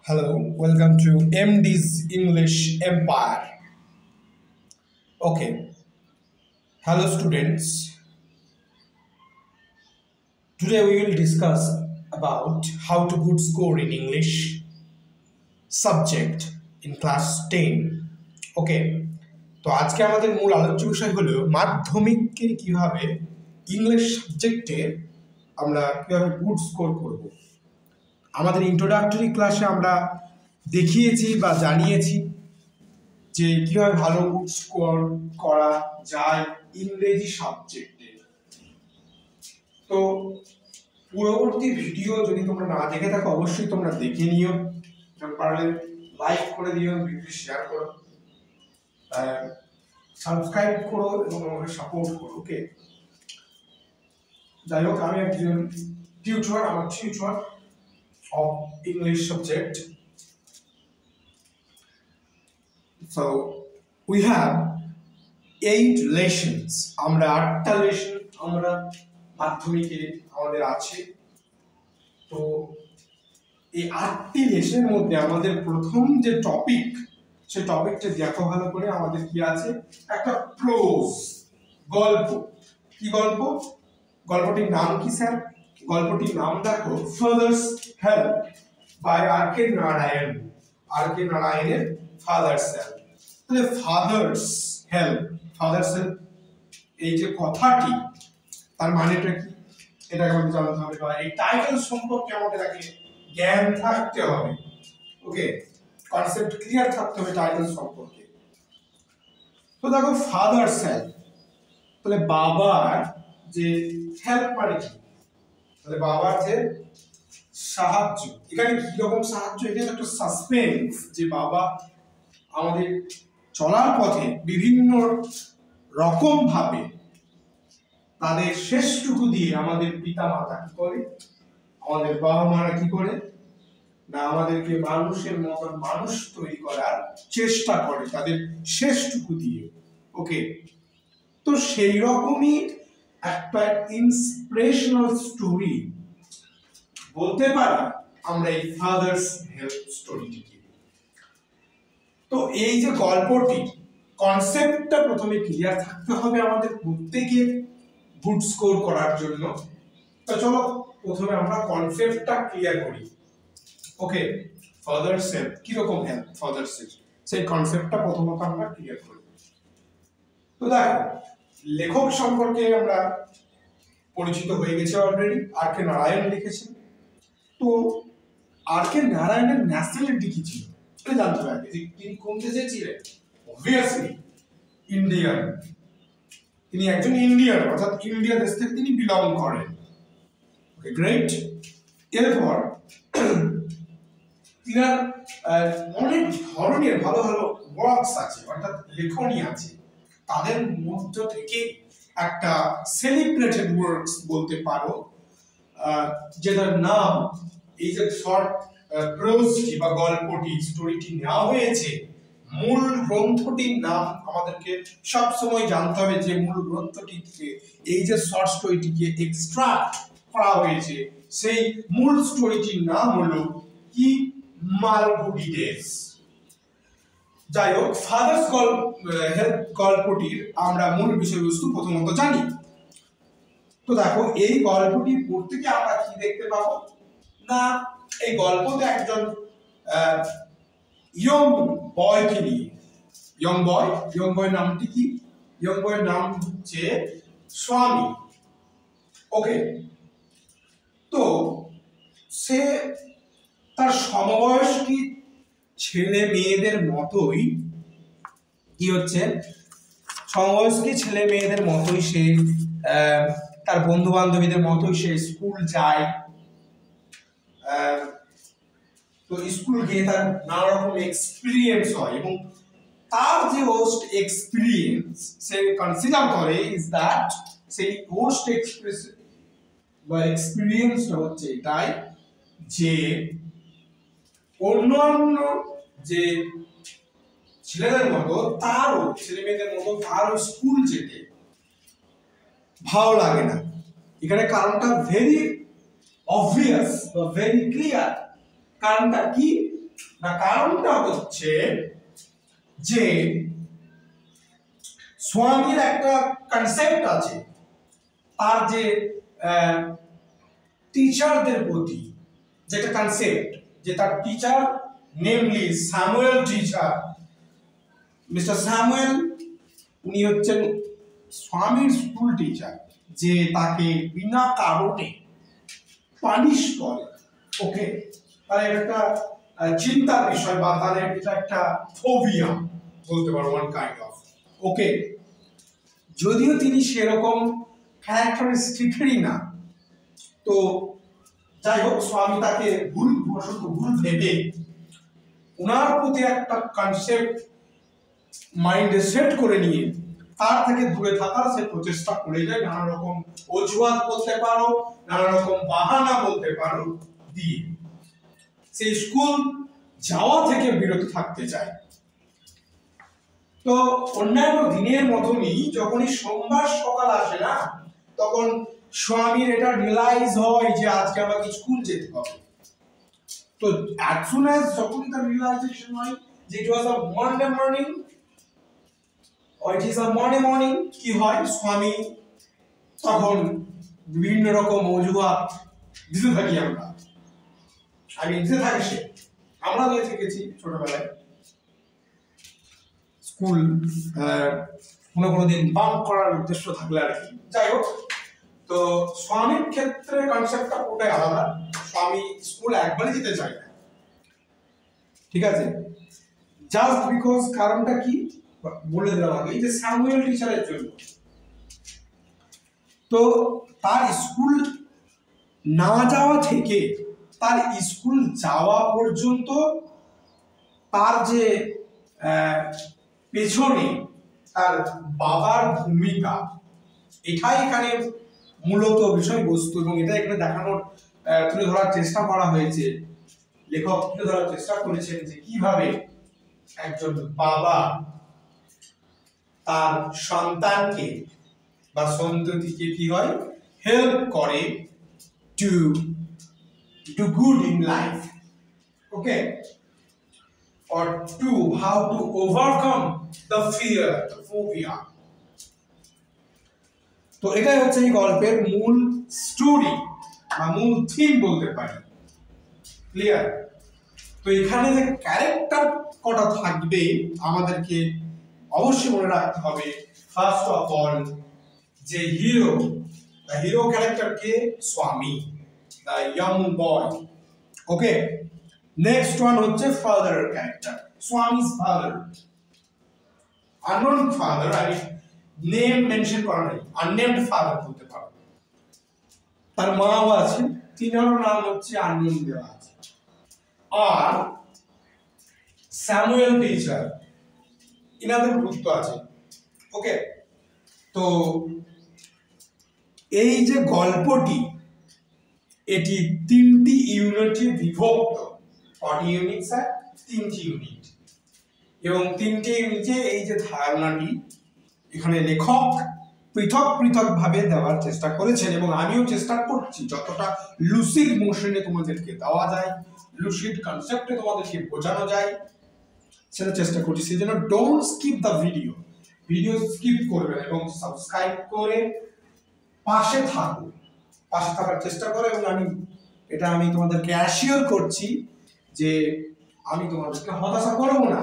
Hello, welcome to MD's English Empire. Okay, hello students. Today we will discuss about how to good score in English subject in class 10. Okay, তো আজকে আমাদের মূল আলোচ্য বিষয় হলো মাধ্যমিকে কিভাবে ইংলিশ সাবজেক্টে আমরা কিভাবে গুড স্কোর করব। আমাদের ইন্ট্রোডাক্টরি ক্লাসে আমরা দেখিয়েছি বা জানিয়েছি যে কীভাবে ভালো গুড স্কোর করা যায় ইংরেজি সাবজেক্টে। তো পূর্ববর্তী ভিডিও যদি তোমরা না দেখে থাকো অবশ্যই তোমরা দেখে নিও, পারলে লাইক করে দিও, ভিডিও শেয়ার করো, সাবস্ক্রাইব করো এবং আমাকে সাপোর্ট করো। ওকে, যাই হোক, আমি একজন টিউটর, আমার tutor of English subject. So we have 8 lessons. আমরা 8টা লেসন আমরা মাধ্যমিকে আমাদের আছে। তো এই 8টি লেসনের মধ্যে আমাদের প্রথম যে টপিক, সেই টপিকটা দেখো ভালো করে। আমাদের কি আছে? একটা প্রোজ, গল্প। কি গল্প? গল্পটির নাম কি স্যার? গল্পটির নাম দেখো father's help by R K. Narayan. R K. নারায়ণের ফাদার্স হেল্প। তাহলে ফাদার্স হেল্প, ফাদার্স হেল্প এই যে কথাটি, তার মানেটা কি এটাকে আমাদের জানতে হবে, বা এই টাইটেল সম্পর্কে আমাদের আগে জ্ঞান থাকতে হবে। ওকে, কনসেপ্ট ক্লিয়ার থাকতে হবে টাইটেল সম্পর্কে। তো দেখো ফাদার্স হেল্প, তাহলে বাবার যে হেল্প মানে কি? তাহলে বাবার যে সাহায্য, এখানে কি রকম সাহায্য? এটা একটা সাসপেন্স যে বাবা আমাদের চলার পথে বিভিন্ন রকম ভাবে তাদের শেষটুকু দিয়ে আমাদের পিতা মাতা কি করে, আমাদের বাবা মারা কি করে না, আমাদেরকে মানুষের মতন মানুষ তৈরি করার চেষ্টা করে তাদের শেষটুকু দিয়ে। ওকে, তো সেই রকমই একটা ইন্সপিরেশনাল স্টোরি বলতে পারি আমরা এই ফাদার্স হেল্প স্টোরিটিকে। তো এই যে গল্পটি, কনসেপ্টটা প্রথমে ক্লিয়ার থাকতে হবে আমাদের প্রত্যেকের গুড স্কোর করার জন্য। তো চলো প্রথমে আমরা কনসেপ্টটা ক্লিয়ার করি। ওকে, ফাদার্স হেল্প কিরকম হেল্প, ফাদার্স হেল্প, সেই কনসেপ্টটা প্রথমত আমরা ক্লিয়ার করি। তো দেখো, লেখক সম্পর্কে আমরা পরিচিত হয়ে গেছে অলরেডি, আর.কে. নারায়ণ লিখেছেন। তো আর.কে. নারায়ণের ন্যাশনালিটি কি ছিল এটা জানতে হবে যে তিনি কোন দেশে ছিলেন। অবভিয়াসলি ইন্ডিয়ান, তিনি একজন ইন্ডিয়ান, অর্থাৎ ইন্ডিয়া দেশ থেকে তিনি বিলং করেন। ওকে, গ্রেট। এরপর তিনার অনেক ধরনের ভালো ভালো ওয়ার্কস আছে, অর্থাৎ লেখনী আছে। তাদের মধ্য থেকে একটা সেলিব্রেটেড ওয়ার্কস বলতে পারো, যেটার নাম, এই যে শর্ট প্রোজটি বা গল্পটি, স্টোরিটি নেওয়া হয়েছে, মূল গ্রন্থটির নাম আমাদেরকে সবসময় জানতে হবে যে মূল গ্রন্থটিকে, এই যে শর্ট স্টোরিটিকে এক্সট্রাক্ট করা হয়েছে, সেই মূল স্টোরিটির নাম হলো কি, মালগুডি ডেজ। যাই হোক, ফাদার্স হেল্প গল্পটির আমরা মূল বিষয়বস্তু প্রথমত জানি। তো দেখো, এই গল্পটি পড়তে গিয়ে আমরা কি দেখতে পাবো না, এই গল্পতে একজন ইয়ং বয়কে নিয়ে, ইয়ং বয় নামটি কি? ইয়ং বয়ের নাম হচ্ছে স্বামী। ওকে, তো সে তার সমবয়স্কী ছেলে মেয়েদের মতোই কি হচ্ছে, সমবয়স্কী ছেলে মেয়েদের মতোই সে তার বন্ধু বান্ধবীদের মতোই সে স্কুল যায়। তো স্কুল গিয়ে তার নানা রকম এক্সপিরিয়েন্স হয়, এবং তার যে ওস্ট এক্সপিরিয়েন্স সে কনসিডার করে ইজ দ্যাট, সেই ওস্ট এক্সপিরিয়েন্সটা হচ্ছে এটাই যে অন্যান্য যে ছেলেদের মতো তারও, ছেলে মেয়েদের মতো তারও স্কুল যেতে ভালো লাগে না। এখানে কারণটা ভেরি অবভিয়াস বা ভেরি ক্লিয়ার। কারণটা কি? না কারণটা হচ্ছে যে স্বামীর একটা কনসেপ্ট আছে, তার যে টিচারদের প্রতি যেটা কনসেপ্ট, যে তার teacher namely Samuel teacher, mister Samuel, উনি হচ্ছেন স্বামীর স্কুল টিচার, যে তাকে বিনা কারণে পানিশ করে। ওকে, তাহলে এটা একটা চিন্তার বিষয়, বা তাহলে এটা একটা ফোবিয়া বলতে পারো, ওয়ান কাইন্ড অফ। ওকে, যদিও তিনি সেরকম ক্যারেক্টারিস্টিকেরই না, তো যাই হোক, স্বামী তাকে ভুল ভেবে ওনার প্রতি একটা কনসেপ্ট মাইন্ডে সেট করে নিয়ে তার থেকে দূরে থাকার সে প্রচেষ্টা করে যায়, নানা রকম অজুহাত বলতে পারো, নানা রকম বাহানা বলতে পারো দিয়ে সেই স্কুল যাওয়া থেকে বিরত থাকতে চায়। তো অন্যান্য দিনের মতনই যখনই সোমবার সকাল আসে না, তখন স্বামীর এটা রিয়েলাইজ হয় যে আজকে আমাকে স্কুল যেতে হবে। তো as soon as যখনই তার রিয়েলাইজেশন হয় যে it was a Monday morning, or it is a Monday morning, কি হয়, স্বামী তখন বিভিন্ন রকম অজুহাত দিতে থাকি আমরা, দিতে থাকে সে, আমরা দিয়ে থেকেছি ছোটবেলায় স্কুল কোনো দিন বাঙ্ক করার উদ্দেশ্য থাকলে আর কি। যাই হোক, তো স্বামীর ক্ষেত্রে কনসেপ্টটা পুরোটাই আলাদা। স্বামী স্কুল একবারই যেতে চায় না, ঠিক আছে, জাস্ট বিকজ, কারণটা কি বলে দিলাম আগে, যে স্যামুয়েল টিচারের জন্য। তো তার স্কুল না যাওয়া থেকে তার স্কুল যাওয়া পর্যন্ত তার যে পেছনে তার বাবার ভূমিকা, এটাই এখানে মূলত বিষয়বস্তু, এবং এটা এখানে দেখানোর তুলে ধরার চেষ্টা করা হয়েছে। লেখক তুলে ধরার চেষ্টা করেছেন যে কিভাবে একজন বাবা তার সন্তানকে বা সন্ততিকে কি হয়, হেল্প করে to do good in life. Okay, or to how to overcome the fear, the phobia. তো এটাই হচ্ছে এই গল্পের মূল স্টোরি বা মূল থিম বলতে পারি। ক্লিয়ার? তো এখানে যে ক্যারেক্টার কটা থাকবে আমাদেরকে অবশ্যই মনে রাখতে হবে। ফার্স্ট অফ অল, যে হিরো, দ্য হিরো ক্যারেক্টার কে, Swami, the young boy. Okay, next one হচ্ছে father character, Swami's father, unknown father, name mention করা নেই, আননেমড ফাদার বলতে পারো। তার মাও আছে, তিনারও নাম হচ্ছে আননোন দেওয়া আছে। আর স্যামুয়েল টিচার, ইনাদের গুরুত্ব আছে। ওকে, তো এই যে গল্পটি, এটি তিনটি ইউনিটে বিভক্ত। কটি ইউনিট স্যার? তিনটি ইউনিট। এবং তিনটি ইউনিটে এই যে ধারণাটি এখানে লেখক পৃথক পৃথক ভাবে দেওয়ার চেষ্টা করেছেন, এবং আমিও চেষ্টা করছি যতটা লুসিড মোশনে তোমাদেরকে দেওয়া যায়, লুসিড কনসেপ্টে তোমাদেরকে বোঝানো যায়, সেটা চেষ্টা করছি। সেই জন্য don't skip the video skip করবে না, এবং সাবস্ক্রাইব করে পাশে থাকো, পাশে থাকার চেষ্টা করো। এবং আমি তোমাদেরকে অ্যাসিওর করছি যে আমি তোমাদেরকে হতাশা করব না।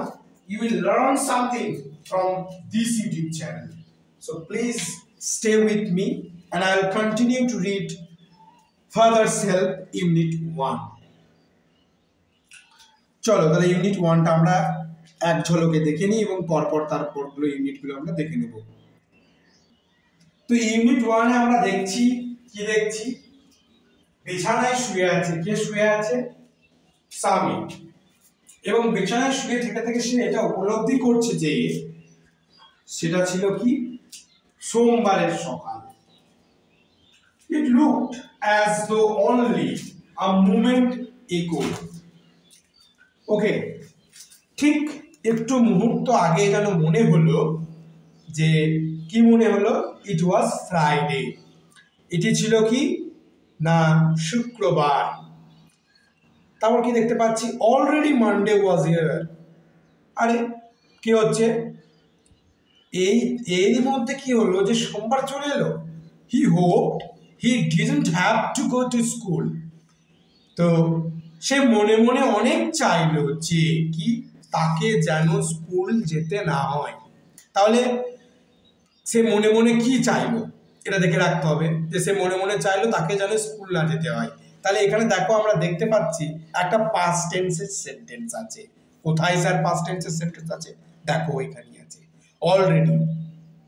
You will learn something from this YouTube channel. So please stay with me and I will continue to read Father's Help Unit 1. চলো তাহলে ইউনিট 1টা আমরা এক ঝলকে দেখে নিই, এবং পরপর তারপরগুলো ইউনিটগুলো আমরা দেখে নেব। তো ইউনিট 1 এ আমরা দেখছি, কি দেখছি, বিছানায় শুয়ে আছে। কে শুয়ে আছে? স্বামী। এবং বিছানায় শুয়ে থেকে সে এটা উপলব্ধি করছে যে সেটা ছিল কি, সোমবারের সকাল। It looked as though only a moment ago. ওকে, ঠিক একটু মুহূর্ত আগে যেন মনে হলো, যে কি মনে হলো? ইট ওয়াজ ফ্রাইডে। এটি ছিল কি না, শুক্রবার। তারপর কি দেখতে পাচ্ছি, অলরেডি মানডে ওয়াজ হিয়ার। আরে কি হচ্ছে, এরই মধ্যে কি হলো যে সোমবার চলে এলো। He hoped he didn't have to go to school. তো সে মনে মনে অনেক চাইলো যে কি তাকে যেন স্কুল যেতে না হয়। তাহলে সে মনে মনে কি চাইলো এটা দেখে রাখতে হবে, যে সে মনে মনে চাইলো তাকে যেন স্কুল না যেতে হয়। তাহলে এখানে দেখো আমরা দেখতে পাচ্ছি একটা পাস্ট টেন্সের সেন্টেন্স আছে। কোথায় স্যার পাস্ট টেন্সের সেন্টেন্স আছে? দেখো এখানেই আছে, অলরেডি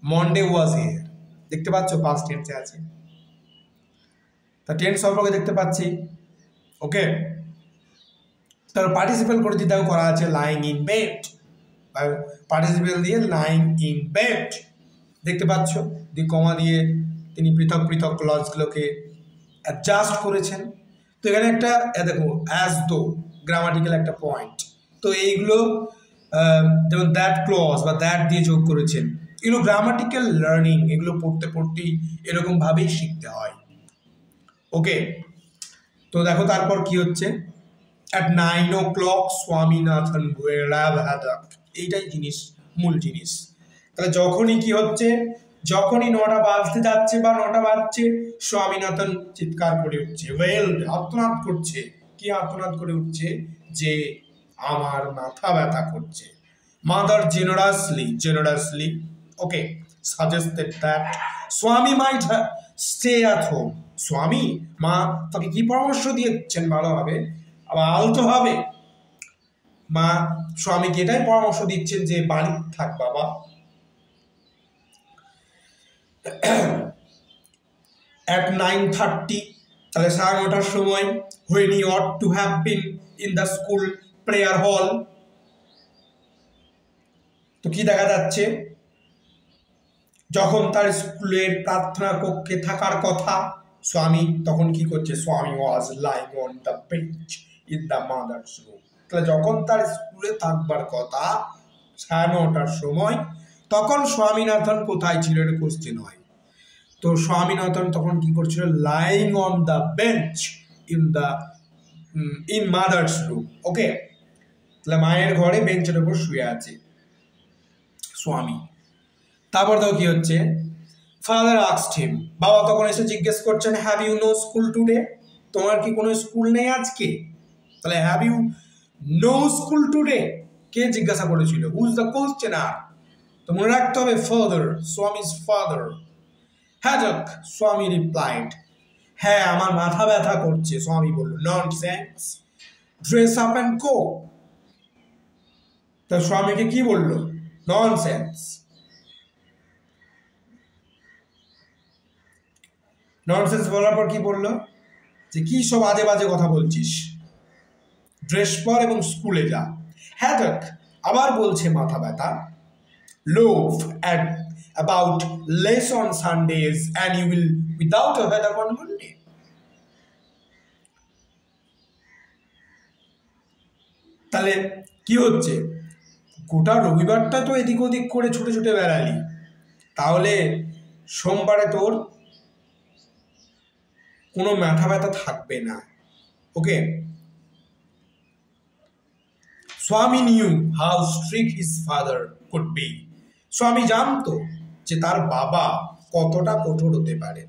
মন্ডে ওয়াজ হিয়ার, দেখতে পাচ্ছ পাস্ট টেন্সে আছে। তা টেন্স সম্পর্কে দেখতে পাচ্ছি। ওকে, তার পার্টিসিপেল করে দিতেও করা আছে লাইং ইন বেড, পার্টিসিপেল দিয়ে লাইং ইন বেড দেখতে পাচ্ছ, দি কমা দিয়ে তিনি পৃথক পৃথক ক্লজগুলোকে অ্যাডজাস্ট করেছেন। তো এখানে একটা দেখো অ্যাজ দো গ্রামাটিক্যাল একটা পয়েন্ট। তো এইগুলো যেমন দ্যাট ক্লজ বা দ্যাট দিয়ে যোগ করেছেন, এগুলো গ্রামাটিক্যাল লার্নিং, এগুলো পড়তে পড়তেই এরকমভাবেই শিখতে হয়। ওকে, তো দেখো তারপর কি হচ্ছে, at 9 o'clock স্বামীনাথন এইটাই জিনিস, মূল জিনিস। তাহলে যখনই কি হচ্ছে, যখনই 9টা বাজতে যাচ্ছে বা 9টা বাজছে, স্বামীনাথন চিৎকার করে উঠছে, আর্তনাদ করছে। কি আর্তনাদ করে উঠছে? যে আমার মাথা ব্যথা করছে। মাদার জেনারাসলি ওকে সাজেস্টেড দ্যাট স্বামী মাইট স্টে অ্যাট হোম। স্বামী, মা তাকে কি পরামর্শ দিয়েছেন ভালোভাবে আবার আলতোভাবে? মা স্বামীকে এটাই পরামর্শ দিচ্ছেন যে বাড়ি থাক বাবা। at 9:30, তাহলে 9:30টার সময়, when he ought to have been in the school prayer hall। তো কি দেখা যাচ্ছে, যখন তার স্কুলের প্রার্থনা কক্ষে থাকার কথা, স্বামী তখন কি করছে? স্বামী was lying on the bench in the mother's room. তাহলে যখন তার স্কুলে থাকবার কথা 9:30টার সময়, তখন স্বামীনাথন কোথায় ছিল? এটা কোশ্চেন হয়। তো স্বামীনাথন তখন কি করছিল? Lying on the bench in mother's room. Okay, তাহলে মায়ের ঘরে বেঞ্চের উপর শুয়ে আছে স্বামী। তারপর তো কি হচ্ছে, ফাদার আস্কড হিম, বাবা তখন এসে জিজ্ঞেস করছেন, have you no school today? তোমার কি কোনো স্কুল নেই আজকে? তাহলে have you no school today কে জিজ্ঞাসা করেছিল? Who is the questioner? তো মনে রাখতে হবে father, Swami's father. Headache, Swami replied, হ্যাঁ আমার মাথা ব্যথা করছে। স্বামী বলল, nonsense, dress up and go. তো স্বামীকে কি বলল? ননসেন্স। ননসেন্স বলার পর কি বললো? যে কি সব আজে বাজে কথা বলছিস, ড্রেস পর এবং স্কুলে যা। হ্যাডক আবার বলছে মাথা ব্যথা, লোভ about less on Sundays and you will without a headache on Monday। তাহলে কি হচ্ছে, গোটা রবিবারটা তো এদিক ওদিক করে ছুটে ছুটে বেড়ালি, তাহলে সোমবারে তোর কোনো মাথা ব্যথা থাকবে না। ওকে, স্বামী new how strict his father could be. স্বামী জানতো যে তার বাবা কতটা কঠোর হতে পারে।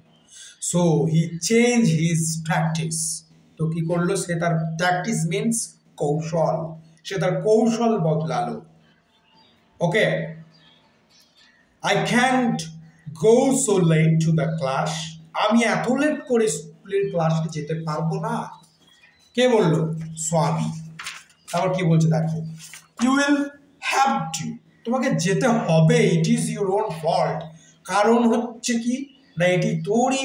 So he change his practice. তো কি করলো সে? তার প্র্যাকটিস মিনস কৌশল, সে তার কৌশল বদলালো। Okay, I can't go so late to the class. আমি এত লেট করে স্কুলের ক্লাসে যেতে পারবো না। কে বললো? স্বামী। তারপর কি বলছে দেখো, ইউ উইল হ্যাভ টু, তোমাকে যেতে হবে, it is your own fault. কারণ হচ্ছে কি না, এটি তোরই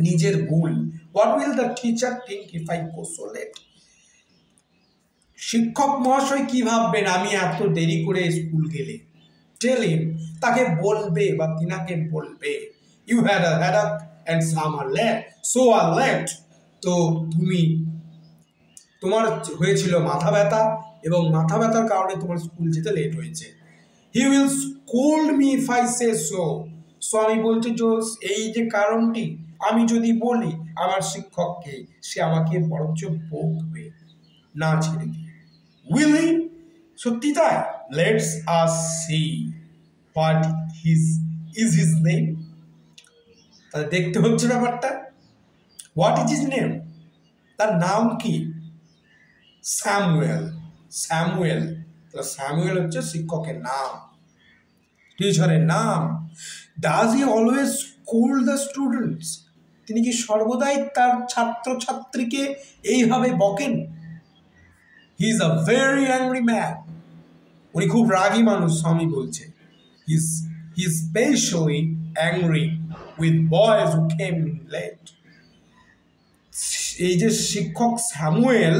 নিজের ভুল। What will the teacher think if I go so late? শিক্ষক মহাশয় কি ভাববেন আমি এত দেরি করে স্কুল গেলে? টেল হিম, তাকে বলবে বা তিনাকে বলবে, you had a headache and some are late, so are late. তো তোমার হয়েছিল মাথা ব্যথা এবং মাথা ব্যথার কারণে তোমার স্কুল যেতে লেট হয়েছে। He will scold me if I say so. স্বামী বলছে যে এই যে কারণটি, আমি যদি বলি আমার শিক্ষককে, সে আমাকে বরঞ্চ বকবে না ছেড়ে দিয়ে। Will he? সত্যি তাই? Let's us see what is his name. তাহলে দেখতে হচ্ছে ব্যাপারটা। What is his name? তার নাম কি? স্যামুয়েল। স্যামুয়েল। তাহলে স্যামুয়েল হচ্ছে শিক্ষকের নাম, টিচারের নাম। Does he always school the students? তিনি কি সর্বদাই তার ছাত্রছাত্রীকে এইভাবে বকেন? He is a very angry man. উনি খুব রাগী মানুষ, স্বামী বলছে। He is specially angry with boys who came late. এই যে শিক্ষক স্যামুয়েল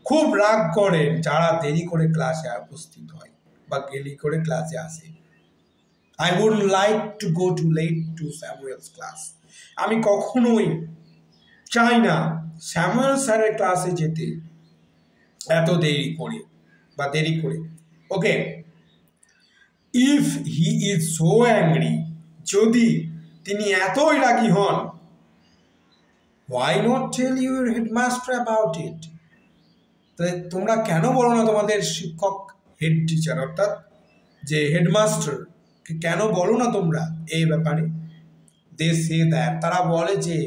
খুব রাগ করেন যারা দেরি করে ক্লাসে উপস্থিত হয় বা দেরি করে ক্লাসে আসে। I wouldn't like to go too late to Samuel's class. আমি কখনোই চাই না স্যামুয়েল স্যারের ক্লাসে যেতে এত দেরি করে বা দেরি করে। Okay, if he is so angry, যদি তিনি এতই রাগী হন, why not tell your headmaster about it? তাহলে তোমরা কেন বলো না তোমাদের শিক্ষক, হেড টিচার অর্থাৎ যে হেডমাস্টার, কেন বলো না তোমরা এই ব্যাপারে? দে সে দ্যাট, তারা বলে যে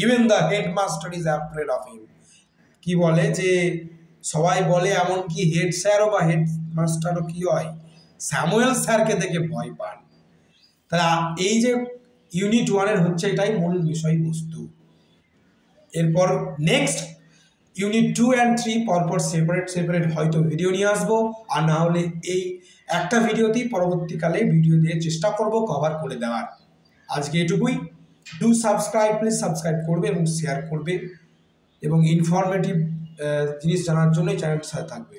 even the headmaster is afraid of him. কি বলে যে সবাই বলে, এমনকি হেড স্যারও বা হেডমাস্টারও কি হয়, স্যামুয়েল স্যারকে দেখে ভয় পান। তারা এই যে ইউনিট 1-এর হচ্ছে এটাই মূল বিষয়বস্তু। এরপর নেক্সট ইউনিট 2 and 3 পরপর সেপারেট হয়তো ভিডিও নিয়ে আসবো, আর না হলে এই একটা ভিডিওতেই পরবর্তীকালে ভিডিও দিয়ে চেষ্টা করব কভার করে দেওয়ার। আজকে এটুকুই। ডু সাবস্ক্রাইব, প্লিজ সাবস্ক্রাইব করবে এবং শেয়ার করবে, এবং ইনফরমেটিভ জিনিস জানার জন্য চ্যানেলটির সাথে থাকবে।